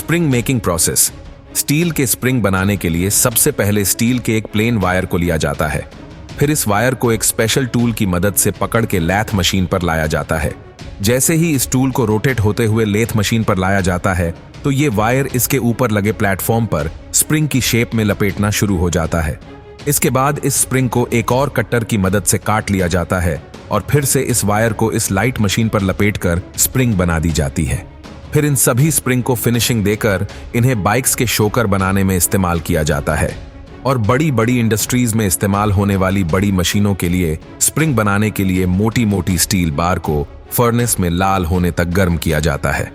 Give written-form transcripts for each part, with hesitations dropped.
Spring making process. Steel के spring बनाने के लिए सबसे पहले स्टील के एक प्लेन वायर को लिया जाता है। फिर इस वायर को एक स्पेशल टूल की मदद से पकड़ के लेथ मशीन पर लाया जाता है। जैसे ही इस टूल को रोटेट होते हुए लेथ मशीन पर लाया जाता है तो ये वायर इसके ऊपर लगे प्लेटफॉर्म पर स्प्रिंग की शेप में लपेटना शुरू हो जाता है। इसके बाद इस स्प्रिंग को एक और कटर की मदद से काट लिया जाता है और फिर से इस वायर को इस लाइट मशीन पर लपेटकर स्प्रिंग बना दी जाती है। फिर इन सभी स्प्रिंग को फिनिशिंग देकर इन्हें बाइक्स के शोकर बनाने में इस्तेमाल किया जाता है। और बड़ी बड़ी इंडस्ट्रीज में इस्तेमाल होने वाली बड़ी मशीनों के लिए स्प्रिंग बनाने के लिए मोटी मोटी स्टील बार को फर्नेस में लाल होने तक गर्म किया जाता है।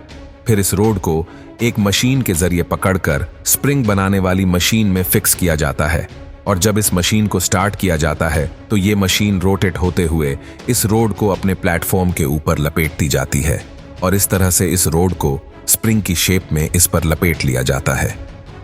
फिर इस रोड को एक मशीन के जरिए पकड़कर स्प्रिंग बनाने वाली मशीन में फिक्स किया जाता है और जब इस मशीन को स्टार्ट किया जाता है तो ये मशीन रोटेट होते हुए इस रोड को अपने प्लेटफॉर्म के ऊपर लपेटती जाती है और इस तरह से इस रोड को स्प्रिंग की शेप में इस पर लपेट लिया जाता है।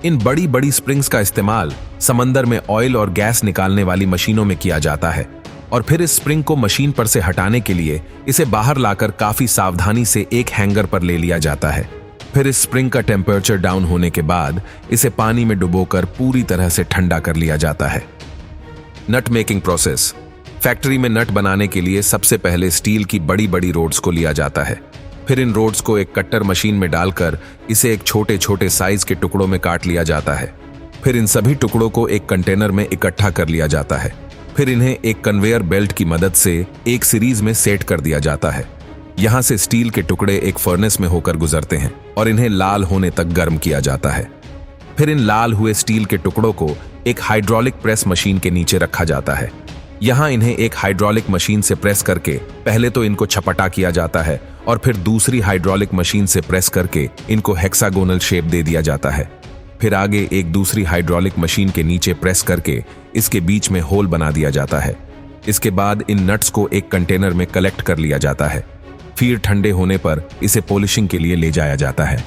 इन बड़ी बड़ी स्प्रिंग्स का इस्तेमाल समंदर में ऑयल और गैस निकालने वाली मशीनों में किया जाता है और फिर इस स्प्रिंग को मशीन पर से हटाने के लिए इसे बाहर लाकर काफी सावधानी से एक हैंगर पर ले लिया जाता है। फिर इस स्प्रिंग का टेम्परेचर डाउन होने के बाद इसे पानी में डुबोकर पूरी तरह से ठंडा कर लिया जाता है। नट मेकिंग प्रोसेस। फैक्ट्री में नट बनाने के लिए सबसे पहले स्टील की बड़ी बड़ी रोड्स को लिया जाता है। फिर इन रोड्स को एक कटर मशीन में डालकर इसे एक छोटे छोटे साइज के टुकड़ों में काट लिया जाता है। फिर इन सभी टुकड़ों को एक कंटेनर में इकट्ठा कर लिया जाता है। फिर इन्हें एक कन्वेयर बेल्ट की मदद से एक सीरीज में सेट कर दिया जाता है। यहाँ से स्टील के टुकड़े एक फर्नेस में होकर गुजरते हैं और इन्हें लाल होने तक गर्म किया जाता है। फिर इन लाल हुए स्टील के टुकड़ों को एक हाइड्रोलिक प्रेस मशीन के नीचे रखा जाता है। यहाँ इन्हें एक हाइड्रोलिक मशीन से प्रेस करके पहले तो इनको छपटा किया जाता है और फिर दूसरी हाइड्रोलिक मशीन से प्रेस करके इनको हेक्सागोनल शेप दे दिया जाता है। फिर आगे एक दूसरी हाइड्रोलिक मशीन के नीचे प्रेस करके इसके बीच में होल बना दिया जाता है। इसके बाद इन नट्स को एक कंटेनर में कलेक्ट कर लिया जाता है। फिर ठंडे होने पर इसे पॉलिशिंग के लिए ले जाया जाता है।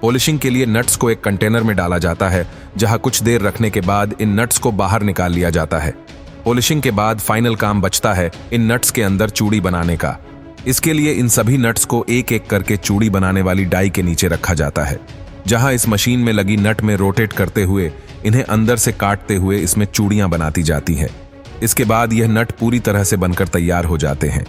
पॉलिशिंग के लिए नट्स को एक कंटेनर में डाला जाता है जहां कुछ देर रखने के बाद इन नट्स को बाहर निकाल लिया जाता है। पॉलिशिंग के बाद फाइनल काम बचता है इन नट्स के अंदर चूड़ी बनाने का। इसके लिए इन सभी नट्स को एक एक करके चूड़ी बनाने वाली डाई के नीचे रखा जाता है जहां इस मशीन में लगी नट में रोटेट करते हुए इन्हें अंदर से काटते हुए इसमें चूड़ियां बनाती जाती हैं। इसके बाद यह नट पूरी तरह से बनकर तैयार हो जाते हैं।